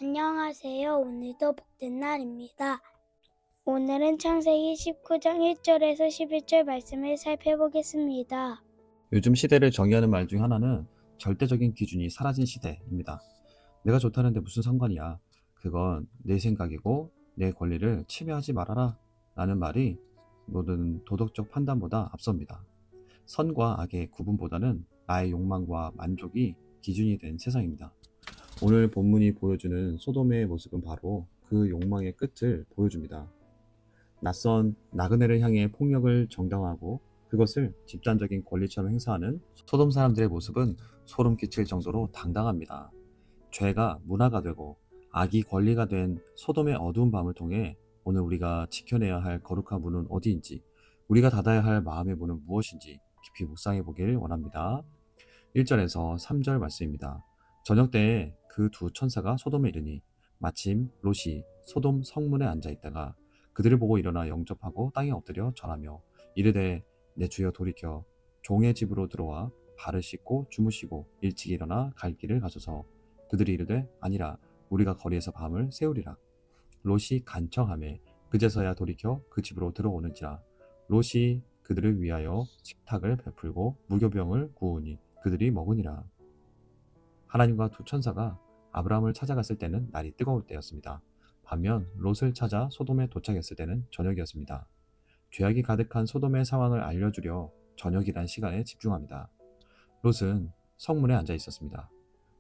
안녕하세요. 오늘도 복된 날입니다. 오늘은 창세기 19장 1절에서 11절 말씀을 살펴보겠습니다. 요즘 시대를 정의하는 말 중 하나는 절대적인 기준이 사라진 시대입니다. 내가 좋다는데 무슨 상관이야. 그건 내 생각이고 내 권리를 침해하지 말아라 라는 말이 모든 도덕적 판단보다 앞섭니다. 선과 악의 구분보다는 나의 욕망과 만족이 기준이 된 세상입니다. 오늘 본문이 보여주는 소돔의 모습은 바로 그 욕망의 끝을 보여줍니다. 낯선 나그네를 향해 폭력을 정당화하고 그것을 집단적인 권리처럼 행사하는 소돔 사람들의 모습은 소름 끼칠 정도로 당당합니다. 죄가 문화가 되고 악이 권리가 된 소돔의 어두운 밤을 통해 오늘 우리가 지켜내야 할 거룩한 문은 어디인지, 우리가 닫아야 할 마음의 문은 무엇인지 깊이 묵상해 보길 원합니다. 1절에서 3절 말씀입니다. 저녁 때에 그 두 천사가 소돔에 이르니 마침 롯이 소돔 성문에 앉아 있다가 그들을 보고 일어나 영접하고 땅에 엎드려 절하며 이르되 내 주여 돌이켜 종의 집으로 들어와 발을 씻고 주무시고 일찍 일어나 갈 길을 가소서. 그들이 이르되 아니라 우리가 거리에서 밤을 새우리라. 롯이 간청하매 그제서야 돌이켜 그 집으로 들어오는지라. 롯이 그들을 위하여 식탁을 베풀고 무교병을 구우니 그들이 먹으니라. 하나님과 두 천사가 아브라함을 찾아갔을 때는 날이 뜨거울 때였습니다. 반면 롯을 찾아 소돔에 도착했을 때는 저녁이었습니다. 죄악이 가득한 소돔의 상황을 알려주려 저녁이란 시간에 집중합니다. 롯은 성문에 앉아 있었습니다.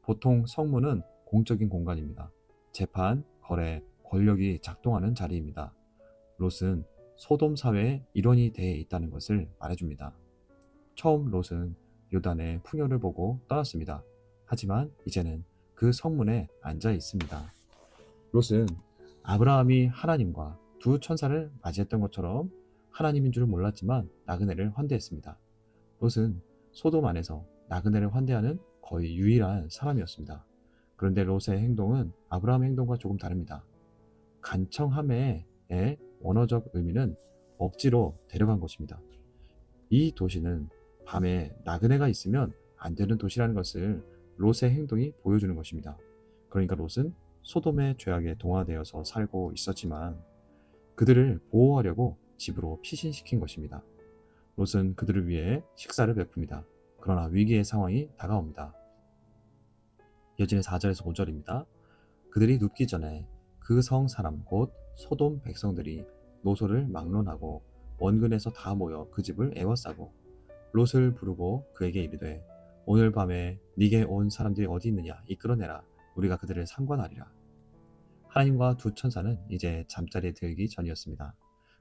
보통 성문은 공적인 공간입니다. 재판, 거래, 권력이 작동하는 자리입니다. 롯은 소돔 사회의 일원이 되어 있다는 것을 말해줍니다. 처음 롯은 요단의 풍요를 보고 떠났습니다. 하지만 이제는 그 성문에 앉아 있습니다. 롯은 아브라함이 하나님과 두 천사를 맞이했던 것처럼 하나님인 줄 몰랐지만 나그네를 환대했습니다. 롯은 소돔 안에서 나그네를 환대하는 거의 유일한 사람이었습니다. 그런데 롯의 행동은 아브라함의 행동과 조금 다릅니다. 간청함의 원어적 의미는 억지로 데려간 것입니다. 이 도시는 밤에 나그네가 있으면 안 되는 도시라는 것을 롯의 행동이 보여주는 것입니다. 그러니까 롯은 소돔의 죄악에 동화되어서 살고 있었지만 그들을 보호하려고 집으로 피신시킨 것입니다. 롯은 그들을 위해 식사를 베풉니다. 그러나 위기의 상황이 다가옵니다. 이어지는 4절에서 5절입니다. 그들이 눕기 전에 그 성 사람 곧 소돔 백성들이 노소를 막론하고 원근에서 다 모여 그 집을 에워싸고 롯을 부르고 그에게 이르되 오늘 밤에 네게 온 사람들이 어디 있느냐 이끌어내라. 우리가 그들을 상관하리라. 하나님과 두 천사는 이제 잠자리에 들기 전이었습니다.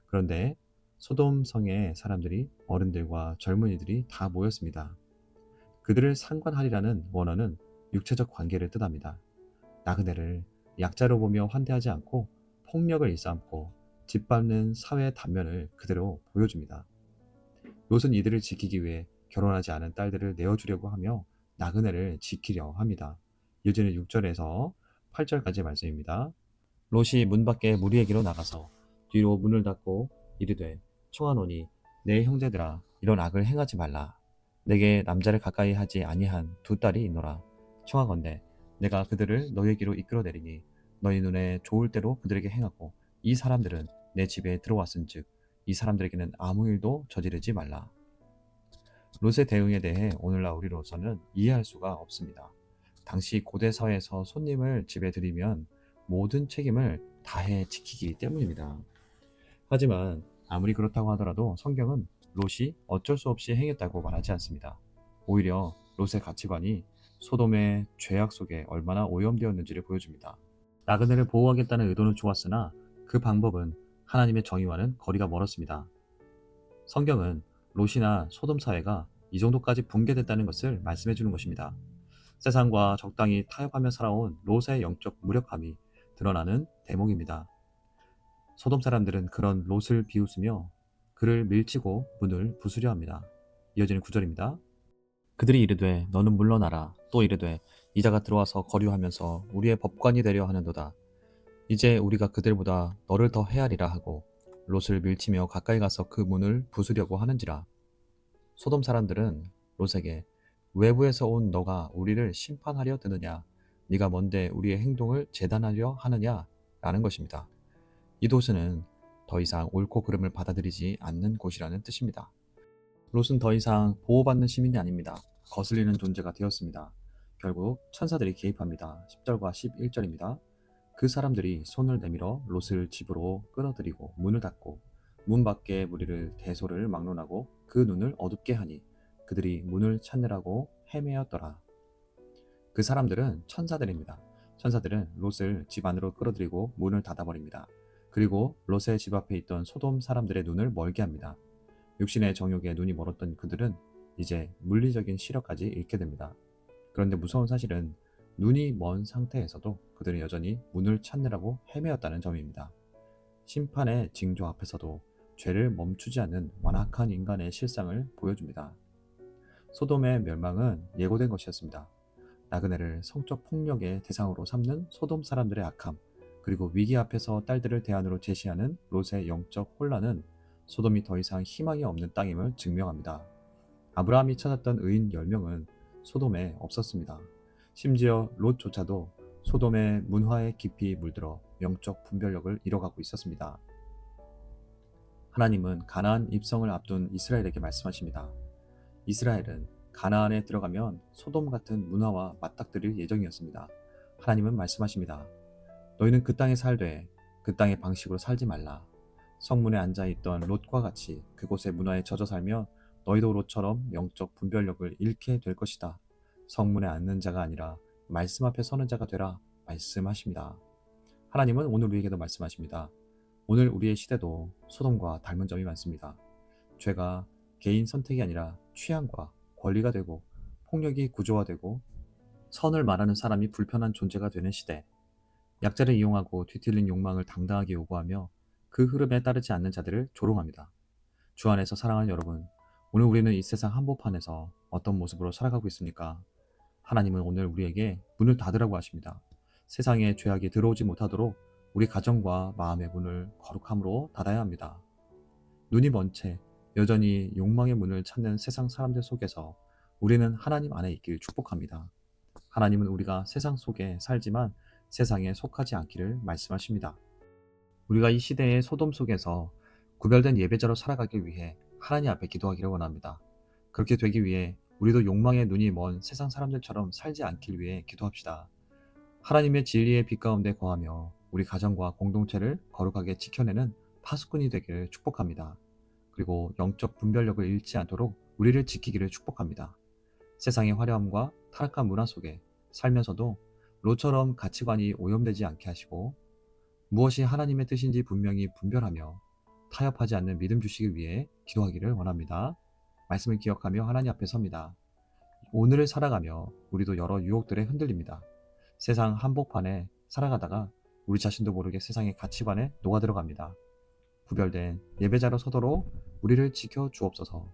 그런데 소돔 성의 사람들이 어른들과 젊은이들이 다 모였습니다. 그들을 상관하리라는 원어는 육체적 관계를 뜻합니다. 나그네를 약자로 보며 환대하지 않고 폭력을 일삼고 짓밟는 사회의 단면을 그대로 보여줍니다. 롯은 이들을 지키기 위해 결혼하지 않은 딸들을 내어주려고 하며 나그네를 지키려 합니다. 이어지는 6절에서 8절까지 말씀입니다. 롯이 문 밖에 무리에게로 나가서 뒤로 문을 닫고 이르되 청하노니 내 형제들아 이런 악을 행하지 말라. 내게 남자를 가까이 하지 아니한 두 딸이 있노라. 청하건대 내가 그들을 너희에게로 이끌어내리니 너희 눈에 좋을 대로 그들에게 행하고 이 사람들은 내 집에 들어왔은즉 이 사람들에게는 아무 일도 저지르지 말라. 롯의 대응에 대해 오늘날 우리로서는 이해할 수가 없습니다. 당시 고대 사회에서 손님을 집에 들이면 모든 책임을 다해 지키기 때문입니다. 하지만 아무리 그렇다고 하더라도 성경은 롯이 어쩔 수 없이 행했다고 말하지 않습니다. 오히려 롯의 가치관이 소돔의 죄악 속에 얼마나 오염되었는지를 보여줍니다. 나그네를 보호하겠다는 의도는 좋았으나 그 방법은 하나님의 정의와는 거리가 멀었습니다. 성경은 롯이나 소돔 사회가 이 정도까지 붕괴됐다는 것을 말씀해 주는 것입니다. 세상과 적당히 타협하며 살아온 롯의 영적 무력함이 드러나는 대목입니다. 소돔 사람들은 그런 롯을 비웃으며 그를 밀치고 문을 부수려 합니다. 이어지는 9절입니다. 그들이 이르되 너는 물러나라. 또 이르되 이자가 들어와서 거류하면서 우리의 법관이 되려 하는도다. 이제 우리가 그들보다 너를 더 헤아리라 하고 롯을 밀치며 가까이 가서 그 문을 부수려고 하는지라. 소돔 사람들은 롯에게 외부에서 온 너가 우리를 심판하려 드느냐? 네가 뭔데 우리의 행동을 재단하려 하느냐? 라는 것입니다. 이 도스는 더 이상 옳고 그름을 받아들이지 않는 곳이라는 뜻입니다. 롯은 더 이상 보호받는 시민이 아닙니다. 거슬리는 존재가 되었습니다. 결국 천사들이 개입합니다. 10절과 11절입니다. 그 사람들이 손을 내밀어 롯을 집으로 끌어들이고 문을 닫고 문 밖에 무리를 대소를 막론하고 그 눈을 어둡게 하니 그들이 문을 찾느라고 헤매었더라. 그 사람들은 천사들입니다. 천사들은 롯을 집 안으로 끌어들이고 문을 닫아버립니다. 그리고 롯의 집 앞에 있던 소돔 사람들의 눈을 멀게 합니다. 육신의 정욕에 눈이 멀었던 그들은 이제 물리적인 시력까지 잃게 됩니다. 그런데 무서운 사실은 눈이 먼 상태에서도 그들은 여전히 문을 찾느라고 헤매었다는 점입니다. 심판의 징조 앞에서도 죄를 멈추지 않는 완악한 인간의 실상을 보여줍니다. 소돔의 멸망은 예고된 것이었습니다. 나그네를 성적 폭력의 대상으로 삼는 소돔 사람들의 악함, 그리고 위기 앞에서 딸들을 대안으로 제시하는 롯의 영적 혼란은 소돔이 더 이상 희망이 없는 땅임을 증명합니다. 아브라함이 찾았던 의인 10명은 소돔에 없었습니다. 심지어 롯조차도 소돔의 문화에 깊이 물들어 영적 분별력을 잃어가고 있었습니다. 하나님은 가나안 입성을 앞둔 이스라엘에게 말씀하십니다. 이스라엘은 가나안에 들어가면 소돔 같은 문화와 맞닥뜨릴 예정이었습니다. 하나님은 말씀하십니다. 너희는 그 땅에 살되 그 땅의 방식으로 살지 말라. 성문에 앉아있던 롯과 같이 그곳의 문화에 젖어 살면 너희도 롯처럼 영적 분별력을 잃게 될 것이다. 성문에 앉는 자가 아니라 말씀 앞에 서는 자가 되라 말씀하십니다. 하나님은 오늘 우리에게도 말씀하십니다. 오늘 우리의 시대도 소돔과 닮은 점이 많습니다. 죄가 개인 선택이 아니라 취향과 권리가 되고 폭력이 구조화되고 선을 말하는 사람이 불편한 존재가 되는 시대. 약자를 이용하고 뒤틀린 욕망을 당당하게 요구하며 그 흐름에 따르지 않는 자들을 조롱합니다. 주 안에서 사랑하는 여러분, 오늘 우리는 이 세상 한복판에서 어떤 모습으로 살아가고 있습니까? 하나님은 오늘 우리에게 문을 닫으라고 하십니다. 세상에 죄악이 들어오지 못하도록 우리 가정과 마음의 문을 거룩함으로 닫아야 합니다. 눈이 먼 채 여전히 욕망의 문을 찾는 세상 사람들 속에서 우리는 하나님 안에 있길 축복합니다. 하나님은 우리가 세상 속에 살지만 세상에 속하지 않기를 말씀하십니다. 우리가 이 시대의 소돔 속에서 구별된 예배자로 살아가기 위해 하나님 앞에 기도하기를 원합니다. 그렇게 되기 위해 우리도 욕망의 눈이 먼 세상 사람들처럼 살지 않길 위해 기도합시다. 하나님의 진리의 빛 가운데 거하며 우리 가정과 공동체를 거룩하게 지켜내는 파수꾼이 되기를 축복합니다. 그리고 영적 분별력을 잃지 않도록 우리를 지키기를 축복합니다. 세상의 화려함과 타락한 문화 속에 살면서도 롯처럼 가치관이 오염되지 않게 하시고 무엇이 하나님의 뜻인지 분명히 분별하며 타협하지 않는 믿음 주시기 위해 기도하기를 원합니다. 말씀을 기억하며 하나님 앞에 섭니다. 오늘을 살아가며 우리도 여러 유혹들에 흔들립니다. 세상 한복판에 살아가다가 우리 자신도 모르게 세상의 가치관에 녹아들어갑니다. 구별된 예배자로 서도록 우리를 지켜 주옵소서.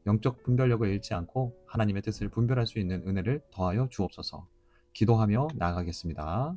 영적 분별력을 잃지 않고 하나님의 뜻을 분별할 수 있는 은혜를 더하여 주옵소서. 기도하며 나아가겠습니다.